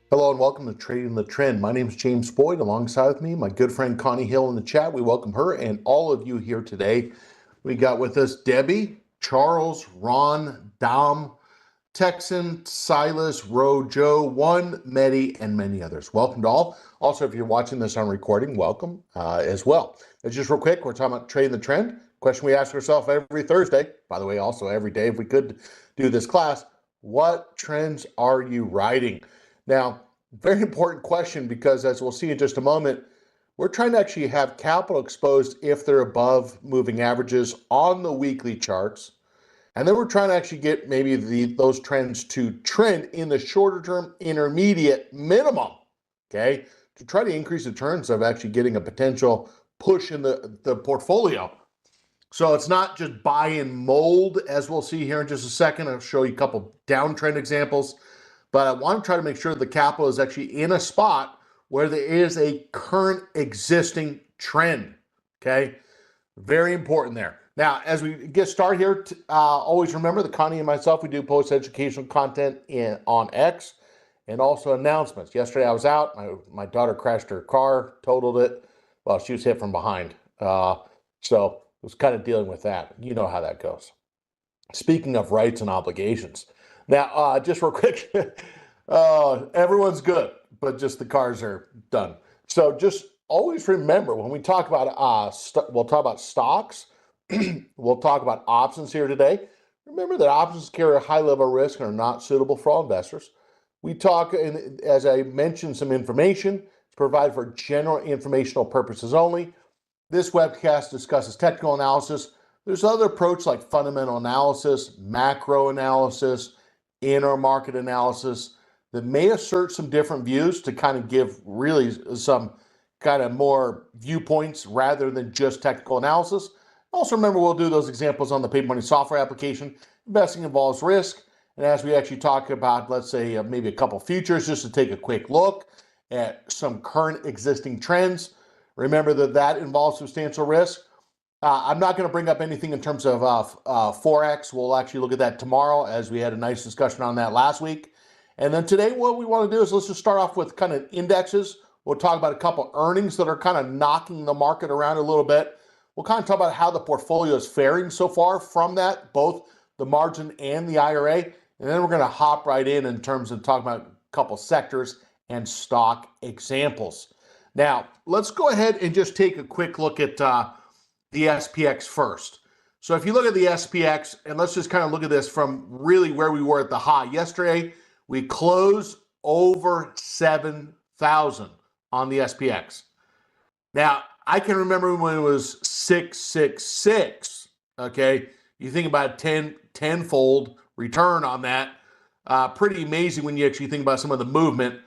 Hello and welcome to Trading the Trend. My name is James Boyd. Alongside with me, my good friend Connie Hill in the chat. We welcome her and all of you here today. We got with us Debbie, Charles, Ron, Dom, Texan, Silas, Ro, Joe, One, Medi, and many others. Welcome to all. Also, if you're watching this on recording, welcome as well. Just real quick, we're talking about Trading the Trend. Question we ask ourselves every Thursday, by the way, also every day if we could do this class, what trends are you riding? Now, very important question because as we'll see in just a moment, we're trying to actually have capital exposed if they're above moving averages on the weekly charts. And then we're trying to actually get maybe those trends to trend in the shorter term, intermediate minimum, okay, to try to increase the turns of actually getting a potential push in the portfolio. So it's not just buy and mold, as we'll see here in just a second. I'll show you a couple downtrend examples. But I want to try to make sure the capital is actually in a spot where there is a current existing trend, okay? Very important there. Now, as we get started here, always remember that Connie and myself, we do post educational content on X and also announcements. Yesterday I was out. My daughter crashed her car, totaled it. Well, she was hit from behind. So I was kind of dealing with that. You know how that goes. Speaking of rights and obligations, now just real quick, everyone's good, but just the cars are done. So just always remember when we talk about we'll talk about stocks, we'll talk about options here today. Remember that options carry a high level of risk and are not suitable for all investors. We talk, as I mentioned, some information to provide for general informational purposes only. This webcast discusses technical analysis. There's other approaches like fundamental analysis, macro analysis, intermarket analysis that may assert some different views to kind of give really some kind of more viewpoints rather than just technical analysis. Also remember, we'll do those examples on the paper money software application. Investing involves risk. And as we actually talk about, let's say maybe a couple futures, just to take a quick look at some current existing trends. Remember that involves substantial risk. I'm not going to bring up anything in terms of Forex. We'll actually look at that tomorrow as we had a nice discussion on that last week. And then today what we want to do is let's just start off with kind of indexes. We'll talk about a couple earnings that are kind of knocking the market around a little bit. We'll kind of talk about how the portfolio is faring so far from that, both the margin and the IRA. And then we're going to hop right in terms of talking about a couple sectors and stock examples. Now, let's go ahead and just take a quick look at the SPX first. So if you look at the SPX, and let's just kind of look at this from really where we were at the high. Yesterday, we closed over 7,000 on the SPX. Now, I can remember when it was 666, okay? You think about a tenfold return on that. Pretty amazing when you actually think about some of the movement.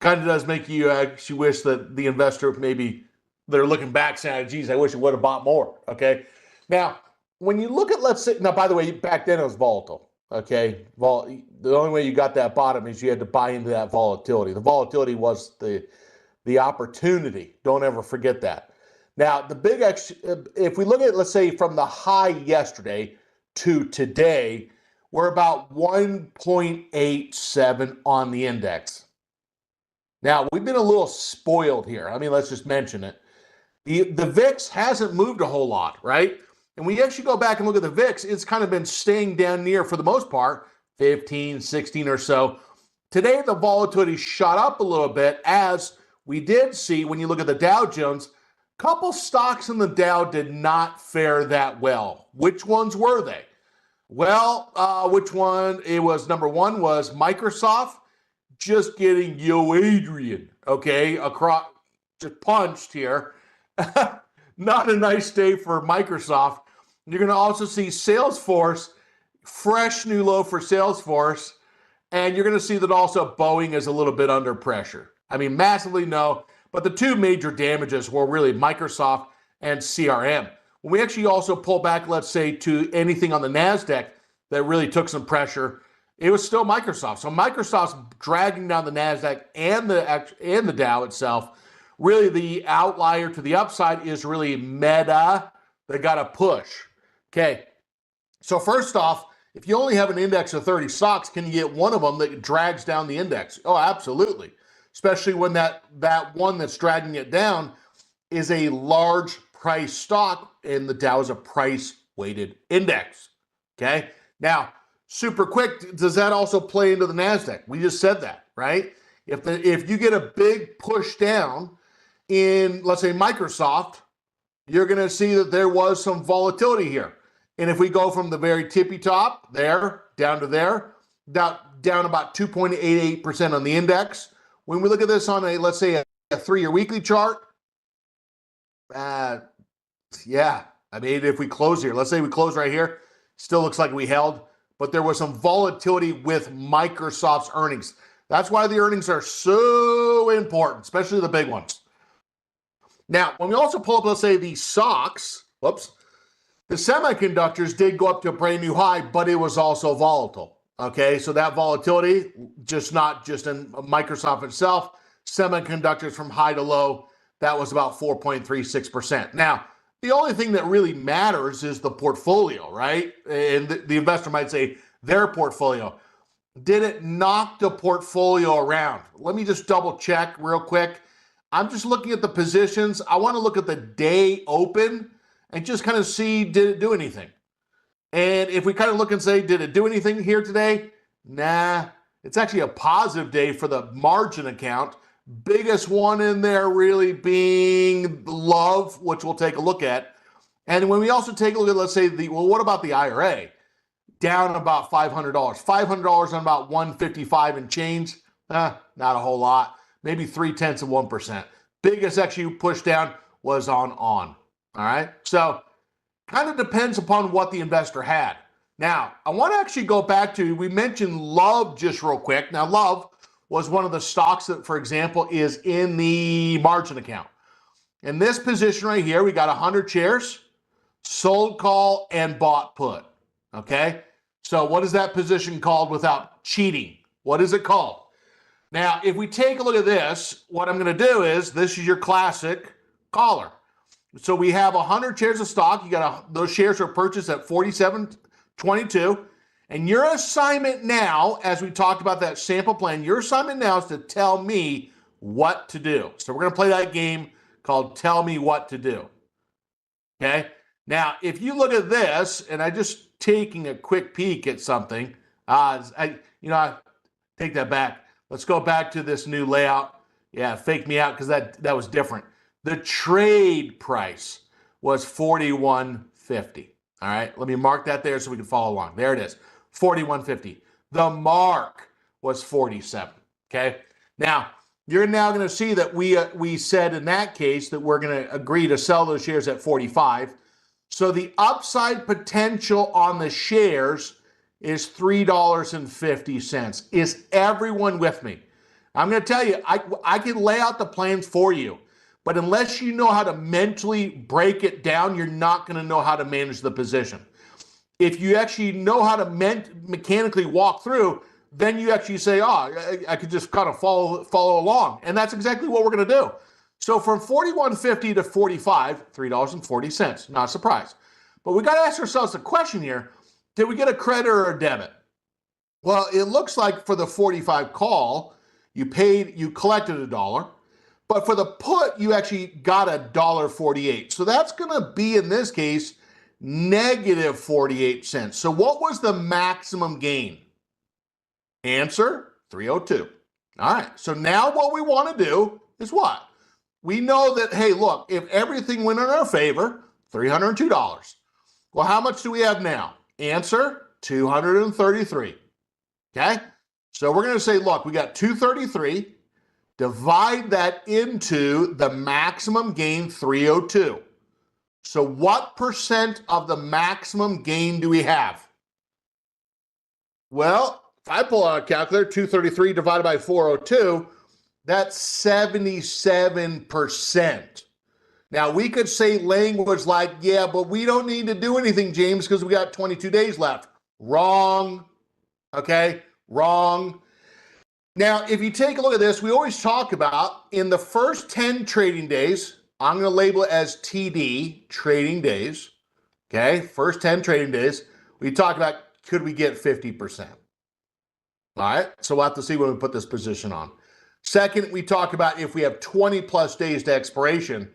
Kind of does make you actually wish that the investor maybe they're looking back saying, geez, I wish I would have bought more, okay? Now, when you look at, let's say, now, by the way, back then it was volatile, okay? The only way you got that bottom is you had to buy into that volatility. The volatility was the opportunity. Don't ever forget that. Now, if we look at, let's say, from the high yesterday to today, we're about 1.87 on the index. Now, we've been a little spoiled here. I mean, let's just mention it. The VIX hasn't moved a whole lot, right? And when you actually go back and look at the VIX, it's kind of been staying down near, for the most part, 15, 16 or so. Today, the volatility shot up a little bit, as we did see when you look at the Dow Jones. A couple stocks in the Dow did not fare that well. Which ones were they? Well, which one? It was number one was Microsoft, just getting Yo Adrian, okay, across, just punched here. Not a nice day for Microsoft. You're going to also see Salesforce, fresh new low for Salesforce. And you're going to see that also Boeing is a little bit under pressure. I mean, massively no, but the two major damages were really Microsoft and CRM. When we actually also pull back, let's say, to anything on the NASDAQ that really took some pressure, it was still Microsoft. So Microsoft's dragging down the NASDAQ and the Dow itself. Really, the outlier to the upside is really Meta. They got a push. Okay, so first off, if you only have an index of 30 stocks, can you get one of them that drags down the index? Oh, absolutely. especially when that one that's dragging it down is a large price stock, and the Dow is a price-weighted index. Okay? Now, super quick, does that also play into the NASDAQ? We just said that, right? If you get a big push down in, let's say, Microsoft, you're going to see that there was some volatility here. And if we go from the very tippy top there down to there, down about 2.88% on the index. When we look at this on a, let's say, a 3-year weekly chart, yeah, I mean, if we close here, let's say we close right here, still looks like we held, but there was some volatility with Microsoft's earnings. That's why the earnings are so important, especially the big ones. Now, when we also pull up, let's say, the stocks, the semiconductors did go up to a brand new high, but it was also volatile. Okay, so that volatility, not just in Microsoft itself, semiconductors from high to low, that was about 4.36%. Now, the only thing that really matters is the portfolio, right? And the investor might say their portfolio. Did it knock the portfolio around? Let me just double check real quick. I'm just looking at the positions. I want to look at the day open and just kind of see, did it do anything? And if we kind of look and say, did it do anything here today? Nah, it's actually a positive day for the margin account. Biggest one in there really being Love, which we'll take a look at. And when we also take a look at, let's say, what about the IRA? Down about $500. $500 on about 155 and change. Not a whole lot. Maybe 0.3%. Biggest actually push down was on. All right. So kind of depends upon what the investor had. Now, I want to actually go back to, we mentioned Love just real quick. Now, Love was one of the stocks that, for example, is in the margin account. In this position right here, we got 100 shares, sold call and bought put. Okay. So what is that position called without cheating? What is it called? Now, if we take a look at this, what I'm going to do is, this is your classic caller. So we have 100 shares of stock. You got those shares are purchased at 47.22. And your assignment now, as we talked about that sample plan, your assignment now is to tell me what to do. So we're going to play that game called Tell Me What to Do. Okay. Now, if you look at this, and I just taking a quick peek at something, I take that back. Let's go back to this new layout. Yeah, fake me out because that was different. The trade price was 41.50. All right, let me mark that there so we can follow along. There it is, 41.50. The mark was 47. Okay. Now you're now going to see that we said in that case that we're going to agree to sell those shares at 45. So the upside potential on the shares is $3.50. Is everyone with me? I'm going to tell you, I can lay out the plans for you, but unless you know how to mentally break it down, you're not going to know how to manage the position. If you actually know how to mechanically walk through, then you actually say, I could just kind of follow along. And that's exactly what we're going to do. So from 41.50 to 45, $3.40. Not a surprise. But we got to ask ourselves the question here, did we get a credit or a debit? Well, it looks like for the 45 call, you collected $1. But for the put, you actually got $1.48. So that's going to be, in this case, negative 48 cents. So what was the maximum gain? Answer, 302. All right. So now what we want to do is what? We know that, hey, look, if everything went in our favor, $302. Well, how much do we have now? Answer, 233. Okay? So we're going to say, look, we got 233. Divide that into the maximum gain, 302. So what percent of the maximum gain do we have? Well, if I pull out a calculator, 233 divided by 402, that's 77%. Now, we could say language like, yeah, but we don't need to do anything, James, because we got 22 days left. Wrong. Okay? Wrong. Now, if you take a look at this, we always talk about in the first 10 trading days, I'm going to label it as TD, trading days. Okay? First 10 trading days, we talk about could we get 50%? All right? So we'll have to see when we put this position on. Second, we talk about if we have 20 plus days to expiration,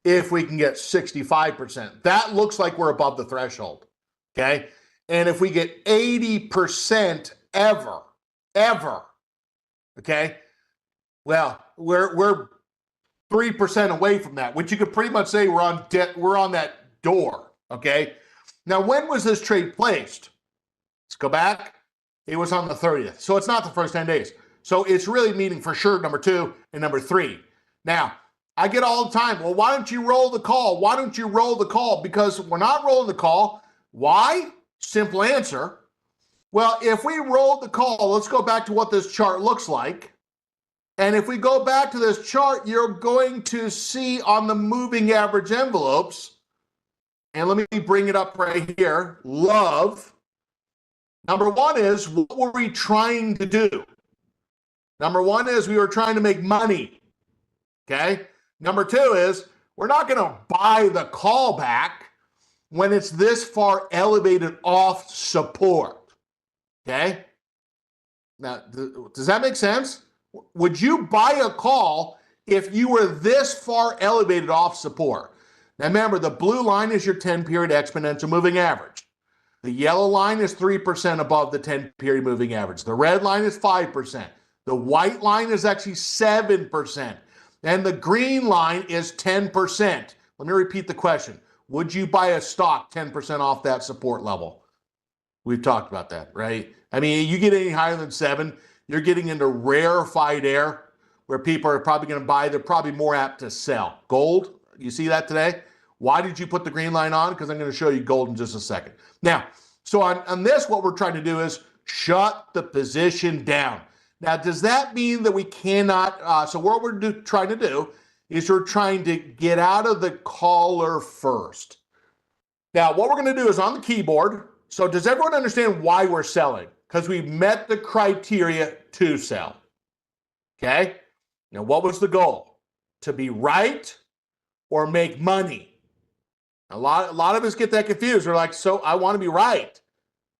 if we can get 65%. That looks like we're above the threshold, okay? And if we get 80% ever, okay, well, we're 3% away from that, which you could pretty much say we're on that door, okay? Now, when was this trade placed? Let's go back. It was on the 30th. So it's not the first 10 days. So it's really meaning for sure number 2 and number 3. Now, I get all the time, well, why don't you roll the call? Why don't you roll the call? Because we're not rolling the call. Why? Simple answer. Well, if we rolled the call, let's go back to what this chart looks like. And if we go back to this chart, you're going to see on the moving average envelopes, and let me bring it up right here, love. Number 1 is, what were we trying to do? Number 1 is we were trying to make money, okay? Number 2 is we're not going to buy the call back when it's this far elevated off support, okay? Now, does that make sense? Would you buy a call if you were this far elevated off support? Now remember, the blue line is your 10-period exponential moving average. The yellow line is 3% above the 10-period moving average. The red line is 5%. The white line is actually 7%. And the green line is 10%. Let me repeat the question. Would you buy a stock 10% off that support level? We've talked about that, right? I mean, you get any higher than 7, you're getting into rarefied air where people are probably going to buy. They're probably more apt to sell. Gold, you see that today? Why did you put the green line on? Because I'm going to show you gold in just a second. Now, so on this, what we're trying to do is shut the position down. Now, does that mean that we cannot? So what we're trying to do is we're trying to get out of the caller first. Now, what we're going to do is on the keyboard. So does everyone understand why we're selling? Because we met the criteria to sell. Okay? Now, what was the goal? To be right or make money? A lot of us get that confused. We're like, so I want to be right.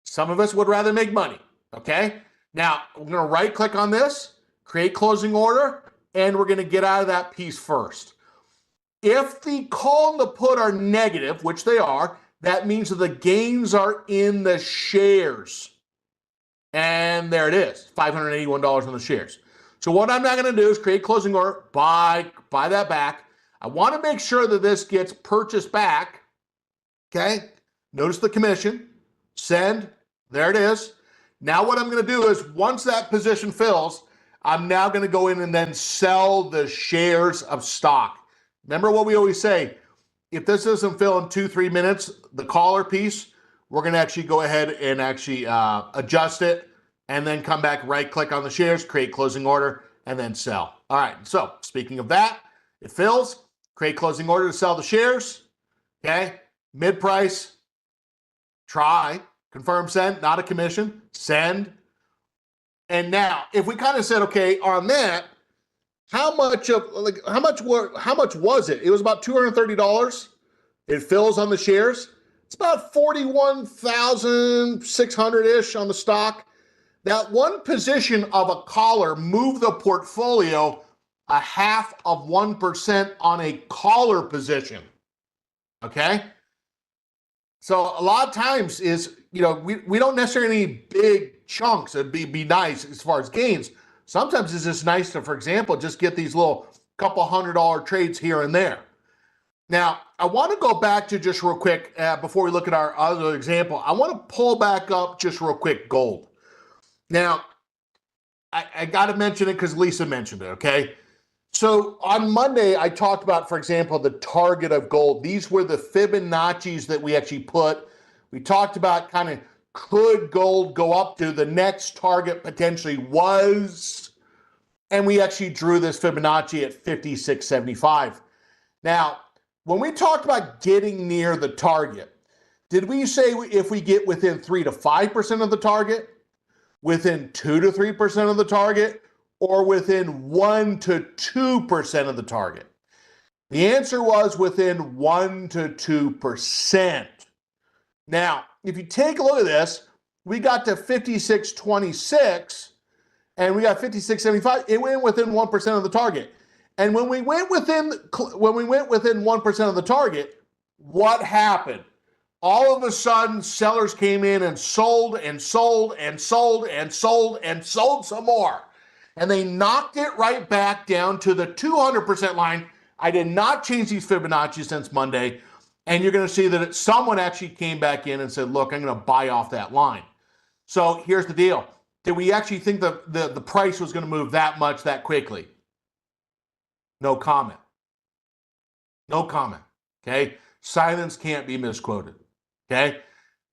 Some of us would rather make money. Okay? Now, we're going to right click on this, create closing order, and we're going to get out of that piece first. If the call and the put are negative, which they are, that means that the gains are in the shares. And there it is, $581 on the shares. So what I'm not going to do is create closing order, buy that back. I want to make sure that this gets purchased back. Okay? Notice the commission. Send. There it is. Now what I'm going to do is once that position fills, I'm now going to go in and then sell the shares of stock. Remember what we always say, if this doesn't fill in 2-3 minutes, the caller piece, we're going to actually go ahead and actually adjust it and then come back, right click on the shares, create closing order, and then sell. All right, so speaking of that, it fills, create closing order to sell the shares, okay? Mid price, try, confirm send, not a commission, send. And now, if we kind of said, okay, on that, how much was it? It was about $230. It fills on the shares. It's about 41,600-ish on the stock. Now, one position of a caller moved the portfolio 0.5% on a caller position. Okay? So a lot of times is, we don't necessarily need big chunks. It'd be nice as far as gains. Sometimes it's just nice to, for example, just get these little couple $100 trades here and there. Now, I want to go back to just real quick before we look at our other example. I want to pull back up just real quick gold. Now, I got to mention it because Lisa mentioned it, okay? So on Monday, I talked about, for example, the target of gold. These were the Fibonacci's that we actually put. We talked about kind of could gold go up to the next target potentially was, and we actually drew this Fibonacci at 56.75. Now, when we talked about getting near the target, did we say if we get within 3 to 5% of the target, within 2 to 3% of the target, or within 1 to 2% of the target? The answer was within 1 to 2%. Now, if you take a look at this, we got to 56.26, and we got 56.75. It went within 1% of the target. And when we went within 1% of the target, what happened? All of a sudden, sellers came in and sold and sold and sold and sold and sold some more. And they knocked it right back down to the 200% line. I did not change these Fibonacci since Monday. And you're going to see that someone actually came back in and said, look, I'm going to buy off that line. So here's the deal. Did we actually think the price was going to move that much that quickly? No comment. No comment. Okay? Silence can't be misquoted. Okay?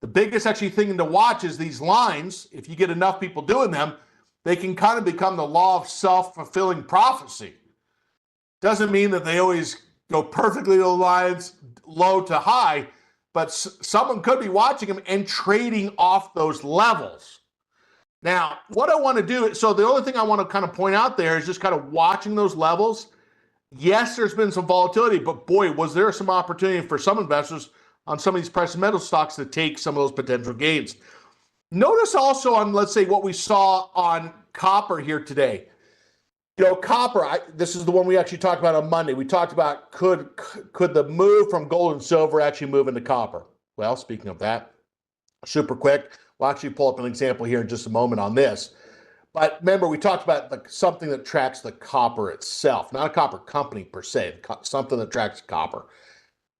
The biggest actually thing to watch is these lines. If you get enough people doing them, they can kind of become the law of self-fulfilling prophecy. Doesn't mean that they always go perfectly to the lines, low to high, but someone could be watching them and trading off those levels. Now, what I want to do, so the only thing I want to kind of point out there is just kind of watching those levels. Yes, there's been some volatility, but boy, was there some opportunity for some investors on some of these precious metal stocks to take some of those potential gains. Notice also on, let's say, what we saw on copper here today. You know, copper, this is the one we actually talked about on Monday. We talked about could the move from gold and silver actually move into copper? Well, speaking of that, super quick, we'll actually pull up an example here in just a moment on this. But remember, we talked about something that tracks the copper itself, not a copper company per se, something that tracks copper.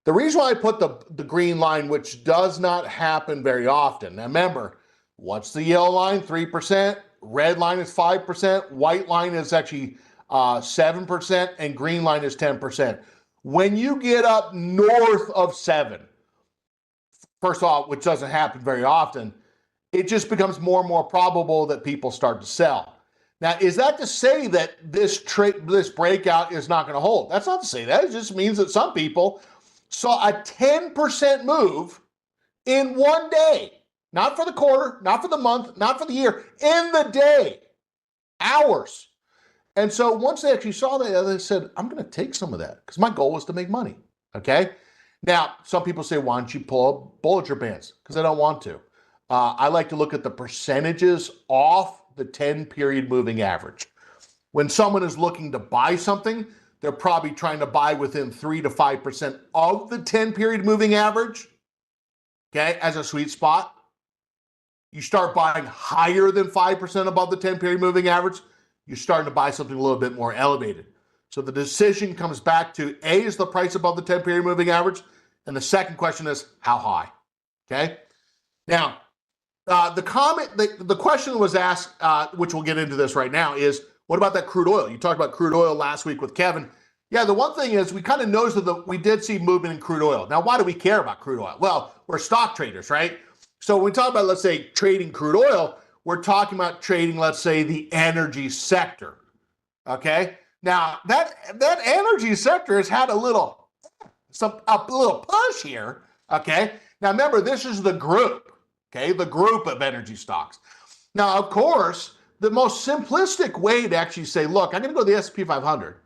The reason why I put the green line, which does not happen very often. Now remember, what's the yellow line? 3%. Red line is 5%. White line is actually 7%. And green line is 10%. When you get up north of 7, first of all, which doesn't happen very often, it just becomes more and more probable that people start to sell. Now, is that to say that this breakout is not going to hold? That's not to say that. It just means that some people saw a 10% move in one day. Not for the quarter, not for the month, not for the year, in the day, hours. And so once they actually saw that, they said, I'm going to take some of that because my goal was to make money, okay? Now, some people say, why don't you pull up Bollinger Bands? Because I don't want to. I like to look at the percentages off the 10-period moving average. When someone is looking to buy something, they're probably trying to buy within 3 to 5% of the 10-period moving average, okay, as a sweet spot. You start buying higher than 5% above the 10-period moving average, you're starting to buy something a little bit more elevated. So the decision comes back to, A, is the price above the 10-period moving average? And the second question is, how high? Okay? Now, the question was asked, which we'll get into this right now, is what about that crude oil? You talked about crude oil last week with Kevin. Yeah, the one thing is we kind of noticed that we did see movement in crude oil. Now, why do we care about crude oil? Well, we're stock traders, right? So when we talk about, let's say, trading crude oil, we're talking about trading, let's say, the energy sector, okay? Now, that energy sector has had a little push here, okay? Now, remember, this is the group, okay? The group of energy stocks. Now, of course, the most simplistic way to actually say, look, I'm going to go to the S&P 500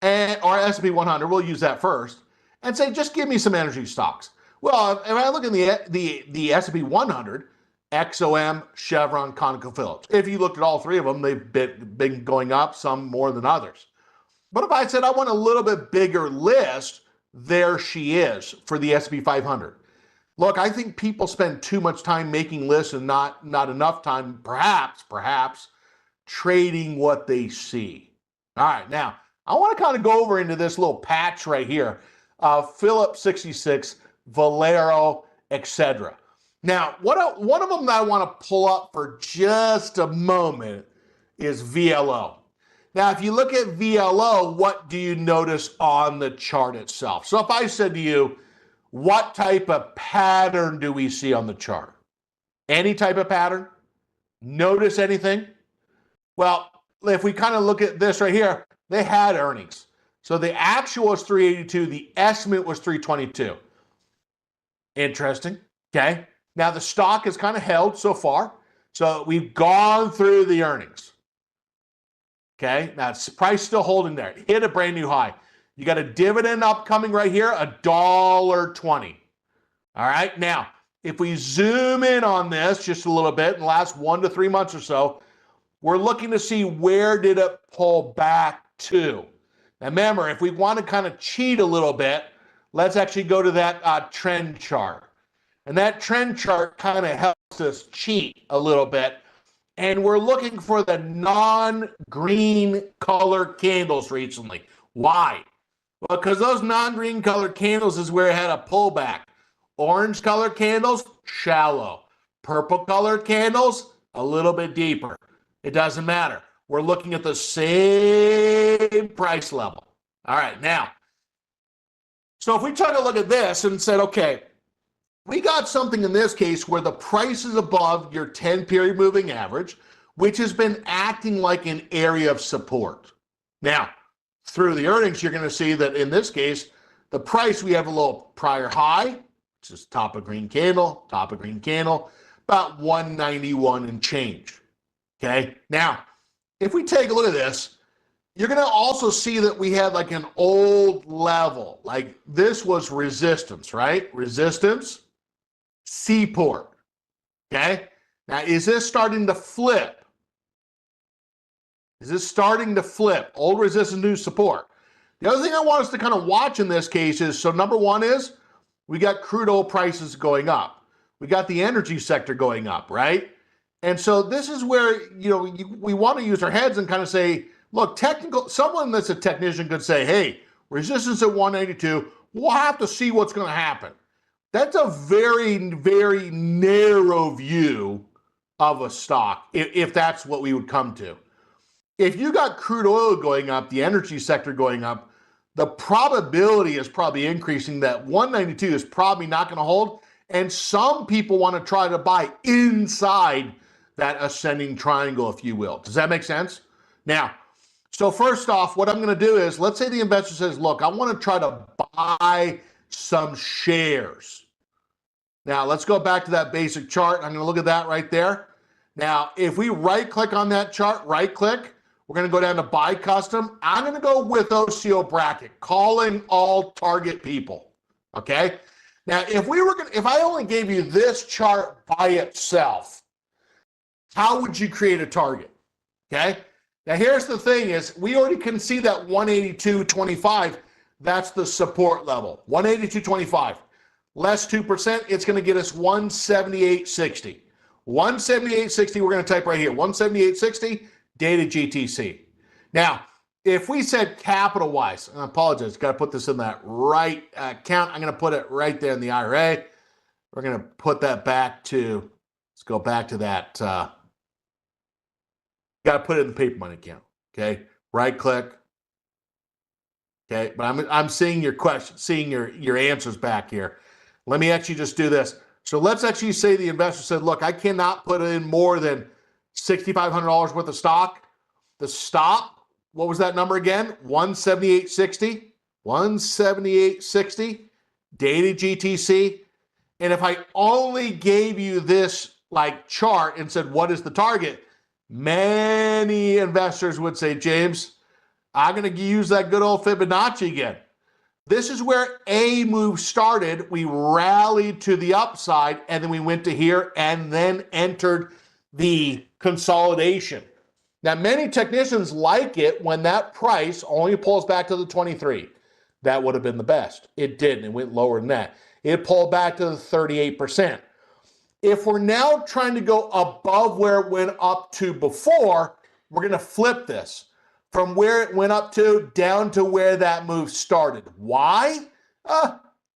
or S&P 100, we'll use that first, and say, just give me some energy stocks. Well, if I look at the S&P 100, XOM, Chevron, ConocoPhillips. If you looked at all three of them, they've been going up, some more than others. But if I said I want a little bit bigger list, there she is for the S&P 500. Look, I think people spend too much time making lists and not enough time, perhaps, trading what they see. All right, now, I want to kind of go over into this little patch right here. Phillips 66, Valero, etc. Now, one of them that I want to pull up for just a moment is VLO. Now, if you look at VLO, what do you notice on the chart itself? So if I said to you, what type of pattern do we see on the chart? Any type of pattern? Notice anything? Well, if we kind of look at this right here, they had earnings. So the actual was 382, the estimate was 322. Interesting, okay? Now the stock has kind of held so far. So we've gone through the earnings. Okay, now it's price still holding there. It hit a brand new high. You got a dividend upcoming right here, $1.20. All right, now if we zoom in on this just a little bit in the last 1 to 3 months or so, we're looking to see where did it pull back to. Now remember, if we want to kind of cheat a little bit, let's actually go to that trend chart. And that trend chart kind of helps us cheat a little bit. And we're looking for the non-green color candles recently. Why? Well, because those non-green color candles is where it had a pullback. Orange color candles, shallow. Purple color candles, a little bit deeper. It doesn't matter. We're looking at the same price level. All right, now, so if we took a look at this and said, okay, we got something in this case where the price is above your 10-period moving average, which has been acting like an area of support. Now, through the earnings, you're going to see that in this case, the price, we have a little prior high, which is top of green candle, about 191 and change. Okay, now, if we take a look at this, you're going to also see that we had like an old level. Like this was resistance, right? Resistance. Seaport. Okay. Now, is this starting to flip? Is this starting to flip? Old resistance, new support. The other thing I want us to kind of watch in this case is, so number one is we got crude oil prices going up. We got the energy sector going up, right? And so this is where, we want to use our heads and kind of say, look, someone that's a technician could say, hey, resistance at 182, we'll have to see what's going to happen. That's a very, very narrow view of a stock, if that's what we would come to. If you got crude oil going up, the energy sector going up, the probability is probably increasing that 192 is probably not going to hold, and some people want to try to buy inside that ascending triangle, if you will. Does that make sense? Now, so first off, what I'm going to do is, let's say the investor says, look, I want to try to buy some shares. Now, let's go back to that basic chart. I'm going to look at that right there. Now, if we right-click on that chart, right-click, we're going to go down to Buy Custom. I'm going to go with OCO Bracket, calling all target people, okay? Now, if I only gave you this chart by itself, how would you create a target, okay? Now, here's the thing is, we already can see that 182.25, that's the support level, 182.25. Less 2%, it's going to get us 178.60. 178.60, we're going to type right here, 178.60, dated GTC. Now, if we said capital-wise, and I apologize, got to put this in that right account. I'm going to put it right there in the IRA. We're going to put that back to, let's go back to that. Got to put it in the paper money account, okay? Right-click. Okay, but I'm seeing your question, seeing your answers back here. Let me actually just do this. So let's actually say the investor said, look, I cannot put in more than $6,500 worth of stock. The stop, what was that number again? 178.60. 178.60. Dated GTC. And if I only gave you this like chart and said, what is the target? Many investors would say, James, I'm going to use that good old Fibonacci again. This is where a move started. We rallied to the upside, and then we went to here and then entered the consolidation. Now, many technicians like it when that price only pulls back to the 23. That would have been the best. It didn't. It went lower than that. It pulled back to the 38%. If we're now trying to go above where it went up to before, we're going to flip this. From where it went up to down to where that move started. Why?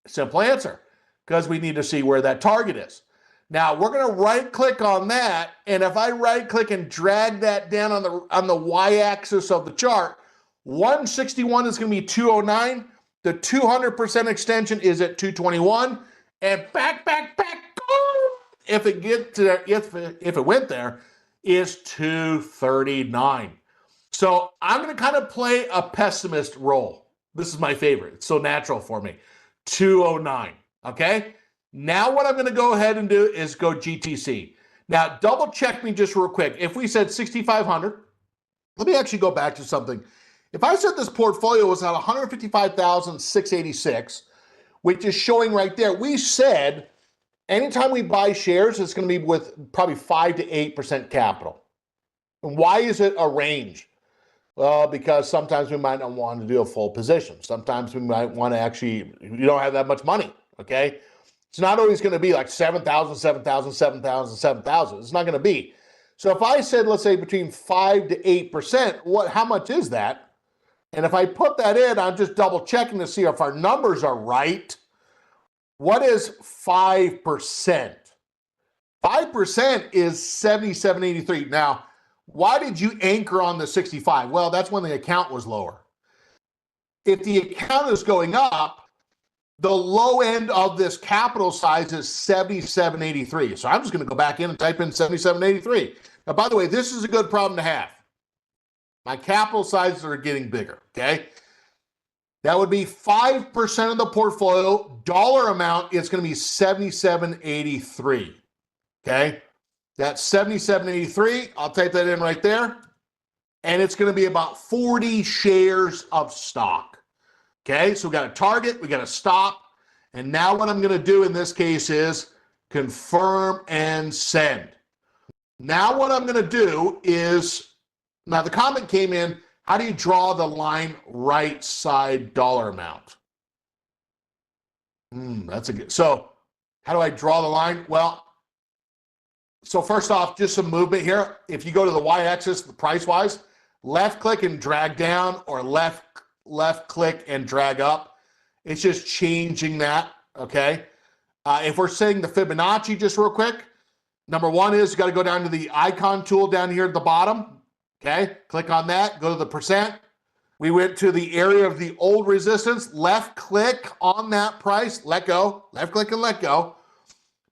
Simple answer. Because we need to see where that target is. Now, we're going to right-click on that, and if I right-click and drag that down on the y-axis of the chart, 161 is going to be 209. The 200% extension is at 221, and back, if it get to there, if it went there, is 239. So I'm going to kind of play a pessimist role. This is my favorite. It's so natural for me. 209, okay? Now what I'm going to go ahead and do is go GTC. Now, double check me just real quick. If we said 6,500, let me actually go back to something. If I said this portfolio was at 155,686, which is showing right there, we said anytime we buy shares, it's going to be with probably 5 to 8% capital. And why is it a range? Well, because sometimes we might not want to do a full position. Sometimes we might want to actually, you don't have that much money, okay? It's not always going to be like 7,000, 7,000, 7,000, 7,000. It's not going to be. So if I said, let's say between 5 to 8%, how much is that? And if I put that in, I'm just double checking to see if our numbers are right. What is 5%? 5% is 77.83. Now, why did you anchor on the 65? Well, that's when the account was lower. If the account is going up, the low end of this capital size is 77.83. So I'm just going to go back in and type in 77.83. Now, by the way, this is a good problem to have. My capital sizes are getting bigger, okay? That would be 5% of the portfolio. Dollar amount, it's going to be 77.83, okay? That's 77.83. I'll type that in right there. And it's going to be about 40 shares of stock. Okay, so we got a target, we got a stop. And now what I'm going to do in this case is confirm and send. Now what I'm going to do is, now the comment came in, how do you draw the line right side dollar amount? That's a good, so how do I draw the line? Well, so first off, just some movement here. If you go to the y-axis, the price-wise, left click and drag down, or left click and drag up. It's just changing that, okay? If we're saying the Fibonacci just real quick, number one is you got to go down to the icon tool down here at the bottom, okay? Click on that, go to the percent. We went to the area of the old resistance, left click on that price, let go, left click and let go.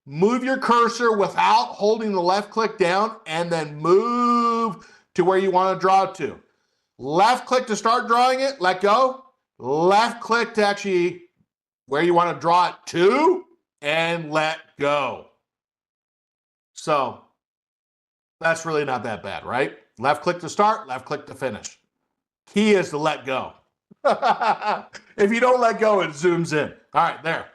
Move your cursor without holding the left click down, and then move to where you want to draw it to. Left click to start drawing it, let go. Left click to actually where you want to draw it to, and let go. So that's really not that bad, right? Left click to start, left click to finish. Key is to let go. If you don't let go, it zooms in. All right, there.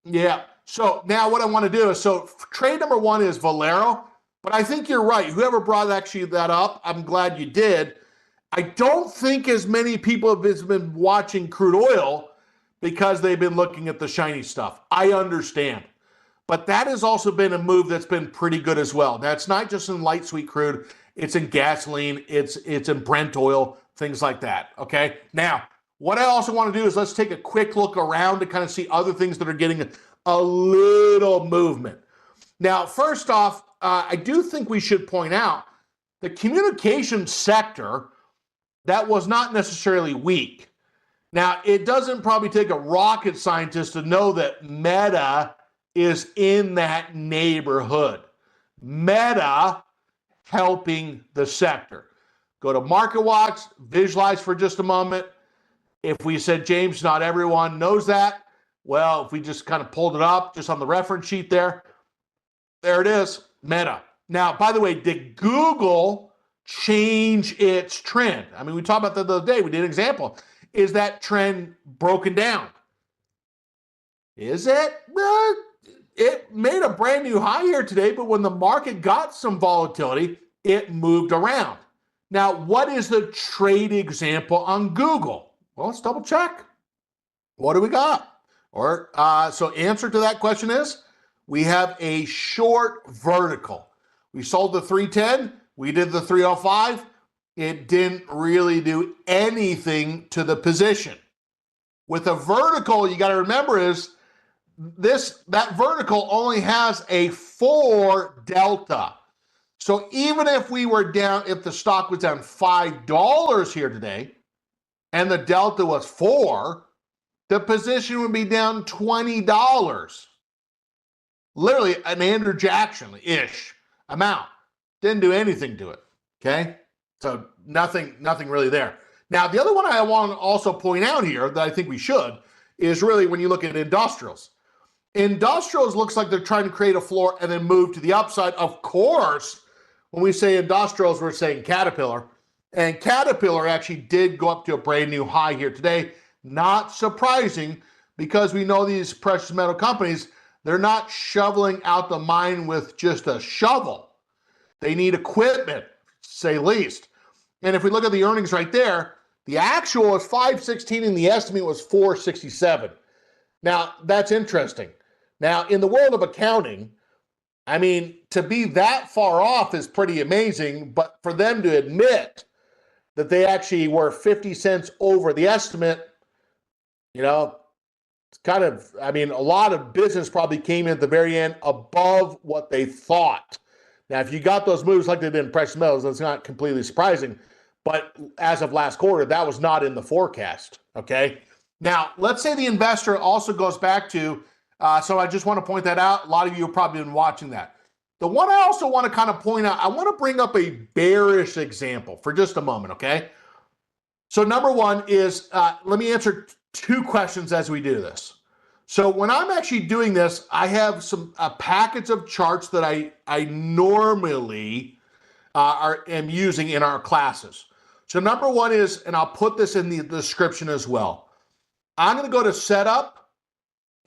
Yeah. So now what I want to do is, so trade number one is Valero, but I think you're right. Whoever brought actually that up, I'm glad you did. I don't think as many people have been watching crude oil because they've been looking at the shiny stuff. I understand. But that has also been a move that's been pretty good as well. That's not just in light sweet crude. It's in gasoline. It's in Brent oil, things like that. Okay. Now, what I also want to do is let's take a quick look around to kind of see other things that are getting a little movement. Now, first off, I do think we should point out the communication sector, that was not necessarily weak. Now, it doesn't probably take a rocket scientist to know that Meta is in that neighborhood. Meta helping the sector. Go to MarketWatch, visualize for just a moment. If we said, James, not everyone knows that, well, if we just kind of pulled it up just on the reference sheet there it is, Meta. Now, by the way, did Google change its trend? I mean, we talked about that the other day. We did an example. Is that trend broken down? Is it? It made a brand new high here today, but when the market got some volatility, it moved around. Now, what is the trade example on Google? Well, let's double check. What do we got? Or so answer to that question is, we have a short vertical. We sold the 310, we did the 305. It didn't really do anything to the position. With a vertical, you got to remember is that vertical only has a 4 delta. So even if we were down, if the stock was down $5 here today, and the delta was 4, the position would be down $20. Literally an Andrew Jackson-ish amount. Didn't do anything to it, okay? So nothing really there. Now, the other one I want to also point out here that I think we should is really when you look at industrials. Industrials looks like they're trying to create a floor and then move to the upside. Of course, when we say industrials, we're saying Caterpillar. And Caterpillar actually did go up to a brand new high here today. Not surprising, because we know these precious metal companies, they're not shoveling out the mine with just a shovel. They need equipment. say least. And if we look at the earnings right there, the actual was 516 and the estimate was 467. Now, that's interesting. Now, in the world of accounting, I mean, to be that far off is pretty amazing, but for them to admit that they actually were 50 cents over the estimate, you know, it's kind of, I mean, a lot of business probably came in at the very end above what they thought. Now, if you got those moves like they did in precious metals, that's not completely surprising. But as of last quarter, that was not in the forecast, okay? Now, let's say the investor also goes back to, so I just want to point that out. A lot of you have probably been watching that. The one I also want to kind of point out, I want to bring up a bearish example for just a moment, okay? So number one is, let me answer two questions as we do this. So when I'm actually doing this, I have a package of charts that I normally am using in our classes. So number one is, and I'll put this in the description as well, I'm going to go to setup,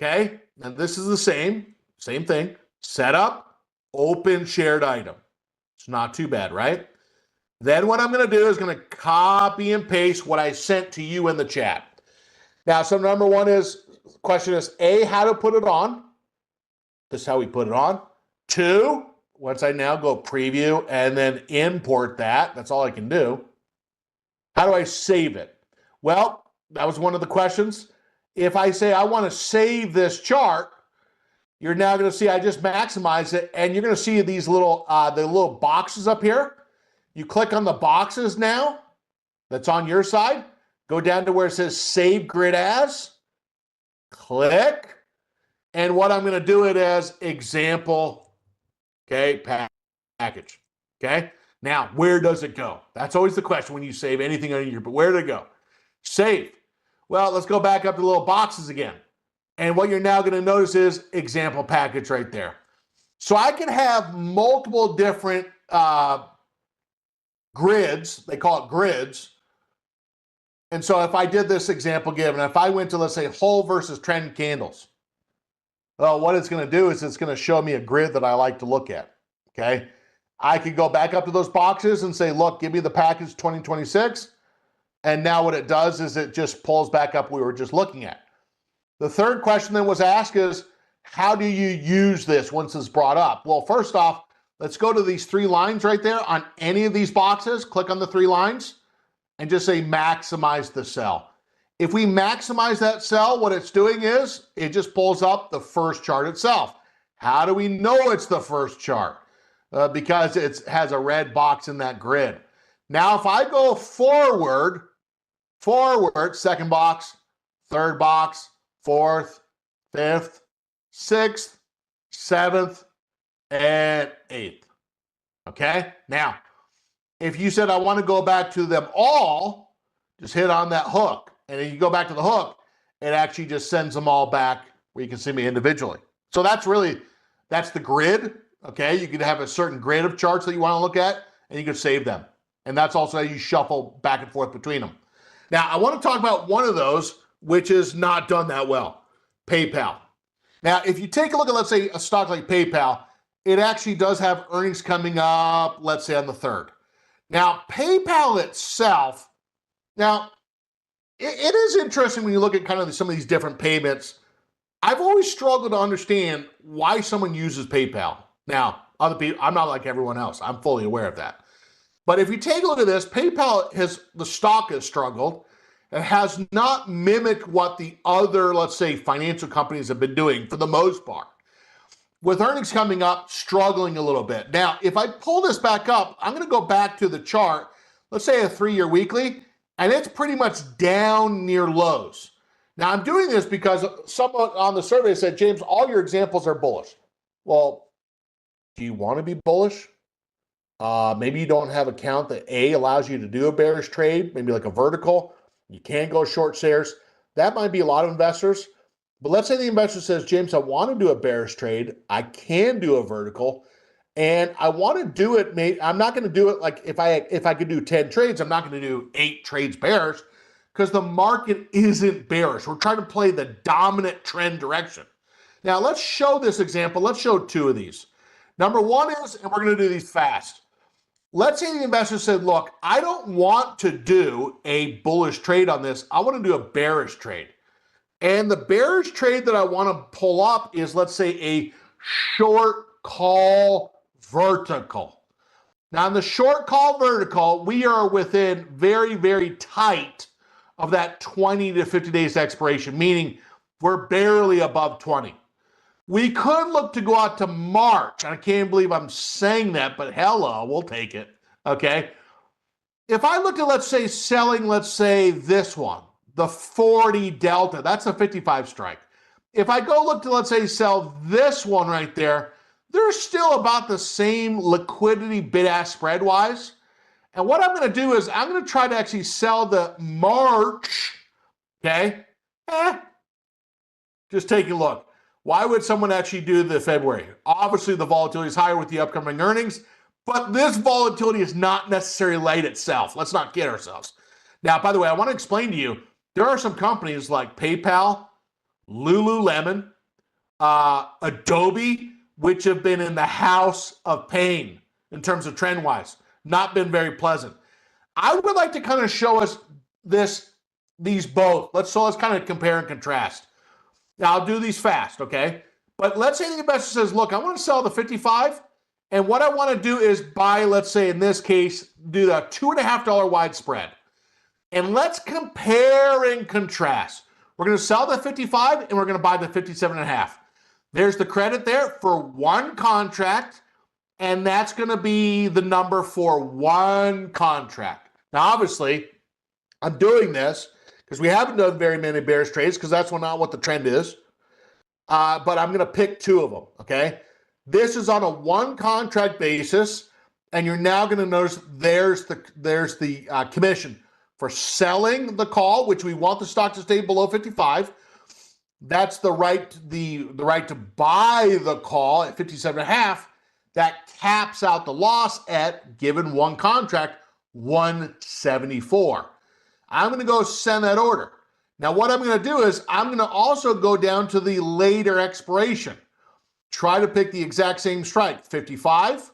okay? And this is the same thing, setup, open shared item. It's not too bad, right? Then what I'm going to do is going to copy and paste what I sent to you in the chat. Now, so number one is, question is, A, how to put it on. This is how we put it on. Two, once I now go preview and then import that, that's all I can do. How do I save it? Well, that was one of the questions. If I say I want to save this chart, you're now going to see I just maximize it, and you're going to see these little the little boxes up here. You click on the boxes now that's on your side. Go down to where it says Save Grid As. Click. And what I'm going to do it as example, okay, package. Okay. Now, where does it go? That's always the question when you save anything on your, but where did it go? Save. Well, let's go back up to the little boxes again. And what you're now going to notice is example package right there. So I can have multiple different grids. They call it grids. And so if I did this example given, if I went to, let's say, whole versus trend candles, well, what it's going to do is it's going to show me a grid that I like to look at, okay? I could go back up to those boxes and say, look, give me the package 2026. And now what it does is it just pulls back up what we were just looking at. The third question that was asked is, how do you use this once it's brought up? Well, first off, let's go to these three lines right there on any of these boxes. Click on the three lines and just say maximize the cell. If we maximize that cell, what it's doing is it just pulls up the first chart itself. How do we know it's the first chart? Because it has a red box in that grid. Now, if I go forward, second box, third box, fourth, fifth, sixth, seventh, and eighth. Okay? Now, if you said I want to go back to them all, just hit on that hook. And then you go back to the hook, it actually just sends them all back where you can see me individually. So that's the grid. Okay, you could have a certain grid of charts that you want to look at, and you could save them. And that's also how you shuffle back and forth between them. Now, I want to talk about one of those, which is not done that well, PayPal. Now, if you take a look at, let's say, a stock like PayPal, it actually does have earnings coming up, let's say, on the 3rd. Now, PayPal itself, now, it is interesting when you look at kind of some of these different payments. I've always struggled to understand why someone uses PayPal. Now, other people, I'm not like everyone else. I'm fully aware of that. But if you take a look at this, PayPal the stock has struggled. It has not mimicked what the other, let's say, financial companies have been doing for the most part. With earnings coming up, struggling a little bit. Now, if I pull this back up, I'm going to go back to the chart, let's say a 3-year weekly, and it's pretty much down near lows. Now, I'm doing this because someone on the survey said, James, all your examples are bullish. Well, do you want to be bullish? Maybe you don't have a count that A, allows you to do a bearish trade, maybe like a vertical. You can't go short shares. That might be a lot of investors. But let's say the investor says, James, I want to do a bearish trade. I can do a vertical. And I want to do it. I'm not going to do it like if I could do 10 trades, I'm not going to do 8 trades bearish because the market isn't bearish. We're trying to play the dominant trend direction. Now, let's show this example. Let's show 2 of these. Number one is, and we're going to do these fast. let's say the investor said, look, I don't want to do a bullish trade on this. I want to do a bearish trade. And the bearish trade that I want to pull up is, let's say, a short call vertical. Now, in the short call vertical, we are within very, very tight of that 20 to 50 days expiration, meaning we're barely above 20. We could look to go out to March. I can't believe I'm saying that, but hello, we'll take it, okay? If I looked at, let's say, selling, let's say, this one, the 40 delta, that's a 55 strike. If I go look to, let's say, sell this one right there, they're still about the same liquidity bid-ask spread-wise. And what I'm going to do is I'm going to try to actually sell the March, okay? Just take a look. Why would someone actually do the February? Obviously, the volatility is higher with the upcoming earnings, but this volatility is not necessarily light itself. Let's not kid ourselves. Now, by the way, I want to explain to you, there are some companies like PayPal, Lululemon, Adobe, which have been in the house of pain in terms of trend-wise. Not been very pleasant. I would like to kind of show us these both. Let's kind of compare and contrast. Now, I'll do these fast, okay? But let's say the investor says, look, I want to sell the 55, and what I want to do is buy, let's say in this case, do the $2.50 wide spread. And let's compare and contrast. We're going to sell the 55 and we're going to buy the 57.5. There's the credit there for one contract, and that's going to be the number for one contract. Now, obviously, I'm doing this because we haven't done very many bearish trades because that's not what the trend is. But I'm going to pick two of them, okay? This is on a one contract basis, and you're now going to notice there's the commission for selling the call, which we want the stock to stay below 55. That's the right to buy the call at 57.5. That caps out the loss at, given one contract, 174. I'm going to go send that order. Now, what I'm going to do is I'm going to also go down to the later expiration. Try to pick the exact same strike, 55.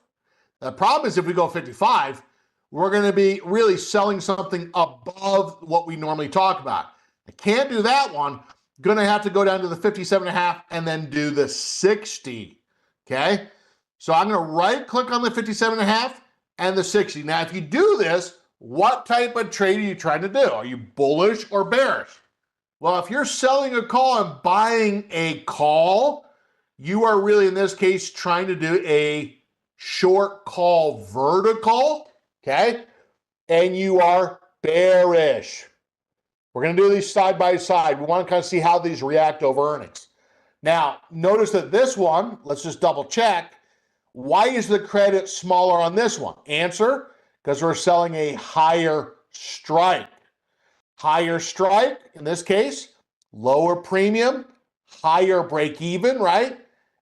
The problem is if we go 55, we're going to be really selling something above what we normally talk about. I can't do that one. Going to have to go down to the 57.5 and then do the 60, okay? So I'm going to right-click on the 57.5 and the 60. Now, if you do this, what type of trade are you trying to do? Are you bullish or bearish? Well, if you're selling a call and buying a call, you are really, in this case, trying to do a short call vertical, okay? And you are bearish. We're going to do these side by side. We want to kind of see how these react over earnings. Now, notice that this one, let's just double check. Why is the credit smaller on this one? Answer, because we're selling a higher strike. Higher strike, in this case, lower premium, higher break even, right?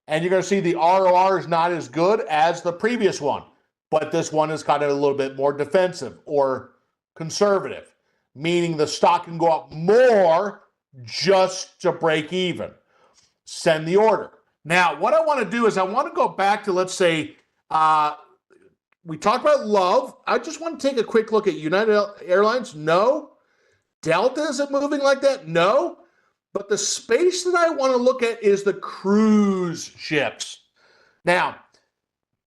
And you're going to see the ROR is not as good as the previous one, but this one is kind of a little bit more defensive or conservative, meaning the stock can go up more just to break even. Send the order. Now, what I want to do is I want to go back to, let's say, we talked about love. I just want to take a quick look at United Airlines. No. Delta isn't moving like that. No. But the space that I want to look at is the cruise ships. Now,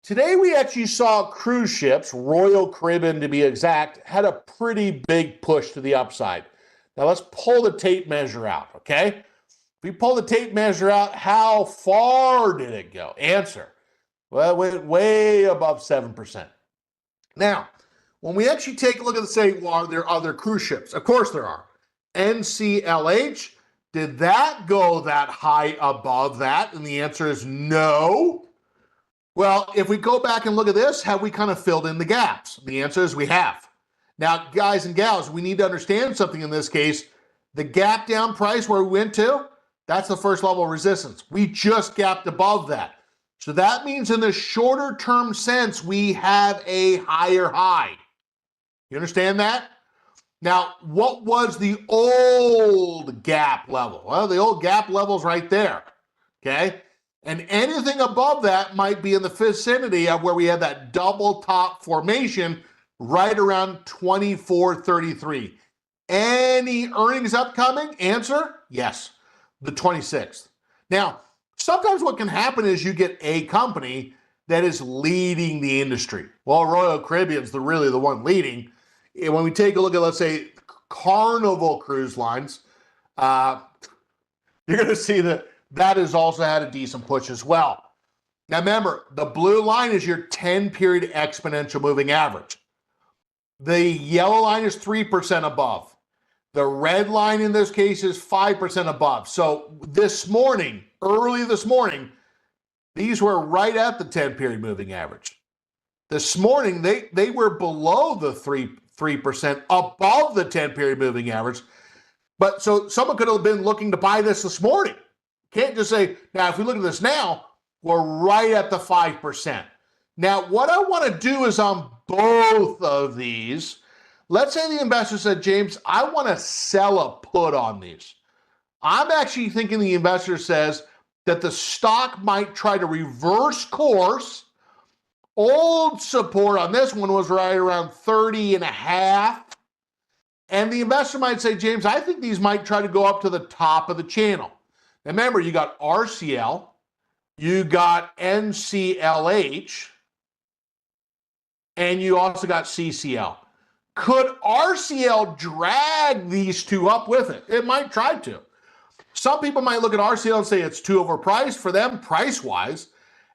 today we actually saw cruise ships, Royal Caribbean to be exact, had a pretty big push to the upside. Now let's pull the tape measure out, okay? If we pull the tape measure out, how far did it go? Answer. Well, it went way above 7%. Now, when we actually take a look at the say, well, are there other cruise ships? Of course there are. NCLH, did that go that high above that? And the answer is no. Well, if we go back and look at this, have we kind of filled in the gaps? The answer is we have. Now, guys and gals, we need to understand something in this case. The gap down price where we went to, that's the first level of resistance. We just gapped above that. So that means in the shorter term sense, we have a higher high. You understand that? Now, what was the old gap level? Well, the old gap level is right there, okay? And anything above that might be in the vicinity of where we had that double top formation right around 24.33. Any earnings upcoming? Answer, yes, the 26th. Now, sometimes what can happen is you get a company that is leading the industry. Well, Royal Caribbean's really the one leading. And when we take a look at, let's say, Carnival Cruise Lines, you're going to see that has also had a decent push as well. Now remember, the blue line is your 10-period exponential moving average. The yellow line is 3% above. The red line in this case is 5% above. So this morning, early this morning, these were right at the 10-period moving average. This morning, they were below the 3%, above the 10-period moving average. But so someone could have been looking to buy this morning. Can't just say, now if we look at this now, we're right at the 5%. Now, what I want to do is on both of these, let's say the investor said, James, I want to sell a put on these. I'm actually thinking the investor says that the stock might try to reverse course. Old support on this one was right around 30.5. And the investor might say, James, I think these might try to go up to the top of the channel. Now remember, you got RCL, you got NCLH, and you also got CCL. Could RCL drag these two up with it? It might try to. Some people might look at RCL and say it's too overpriced for them price-wise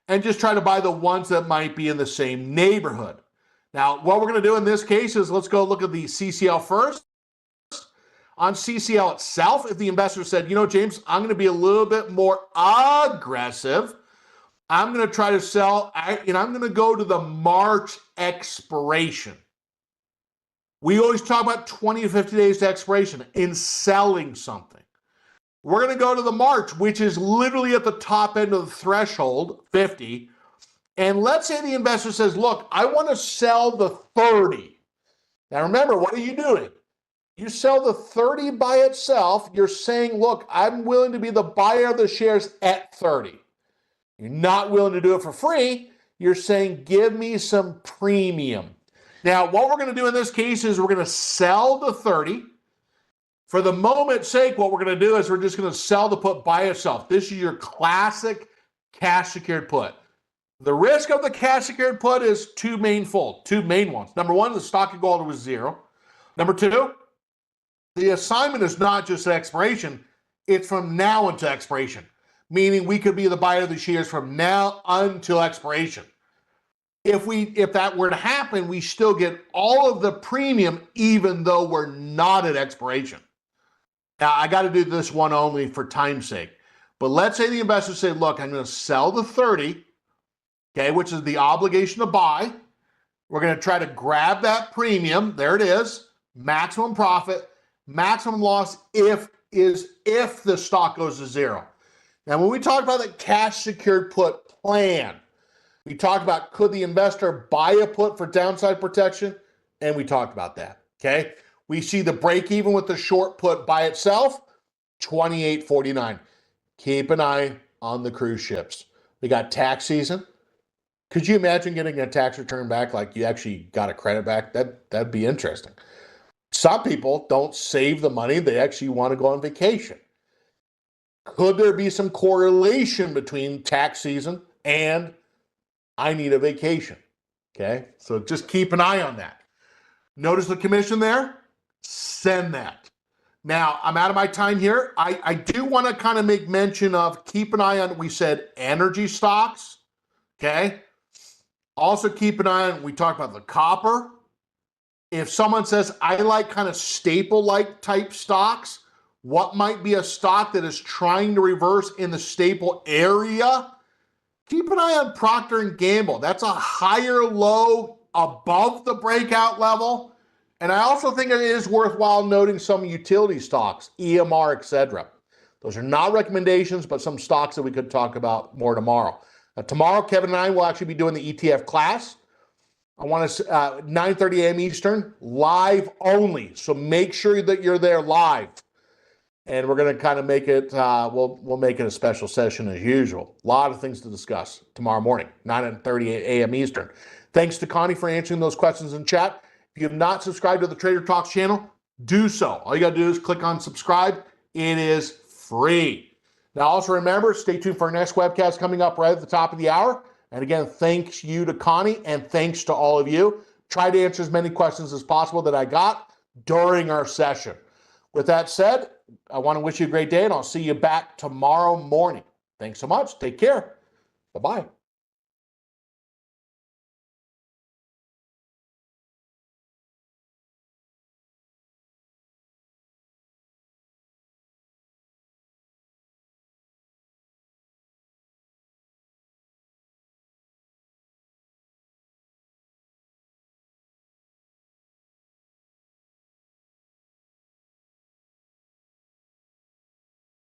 and just try to buy the ones that might be in the same neighborhood. Now, what we're going to do in this case is let's go look at the CCL first. On CCL itself, if the investor said, you know, James, I'm going to be a little bit more aggressive, I'm going to try to sell, and I'm going to go to the March expiration. We always talk about 20 to 50 days to expiration in selling something. We're going to go to the March, which is literally at the top end of the threshold, 50. And let's say the investor says, look, I want to sell the 30. Now remember, what are you doing? You sell the 30 by itself. You're saying, look, I'm willing to be the buyer of the shares at 30. You're not willing to do it for free. You're saying, give me some premium. Now, what we're going to do in this case is we're going to sell the 30. For the moment's sake, what we're going to do is we're just going to sell the put by itself. This is your classic cash secured put. The risk of the cash secured put is two main ones. Number one, the stock could go all the way to zero. Number two, the assignment is not just expiration, it's from now until expiration, meaning we could be the buyer of the shares from now until expiration. If that were to happen, we still get all of the premium even though we're not at expiration. Now, I got to do this one only for time's sake. But let's say the investors say, look, I'm going to sell the 30, okay, which is the obligation to buy. We're going to try to grab that premium. There it is. Maximum profit, maximum loss if the stock goes to zero. Now, when we talk about the cash secured put plan, we talked about could the investor buy a put for downside protection? And we talked about that, okay? We see the break even with the short put by itself, 28.49. Keep an eye on the cruise ships. We got tax season. Could you imagine getting a tax return back like you actually got a credit back? That'd be interesting. Some people don't save the money. They actually want to go on vacation. Could there be some correlation between tax season and I need a vacation? Okay, so just keep an eye on that. Notice the commission there? Send that. Now, I'm out of my time here. I do want to kind of make mention of keep an eye on, we said energy stocks, okay? Also keep an eye on, we talked about the copper. If someone says, I like kind of staple-like type stocks, what might be a stock that is trying to reverse in the staple area? Keep an eye on Procter & Gamble. That's a higher low above the breakout level. And I also think it is worthwhile noting some utility stocks, EMR, etc. Those are not recommendations, but some stocks that we could talk about more tomorrow. Tomorrow, Kevin and I will actually be doing the ETF class. I want to 9:30 a.m. Eastern, live only. So make sure that you're there live. and we're going to kind of make it, we'll make it a special session as usual. A lot of things to discuss tomorrow morning, 9:30 a.m. Eastern. Thanks to Connie for answering those questions in chat. If you have not subscribed to the Trader Talks channel, do so. All you got to do is click on subscribe. It is free. Now, also remember, stay tuned for our next webcast coming up right at the top of the hour. And again, thanks you to Connie and thanks to all of you. Try to answer as many questions as possible that I got during our session. With that said, I want to wish you a great day, and I'll see you back tomorrow morning. Thanks so much. Take care. Bye-bye.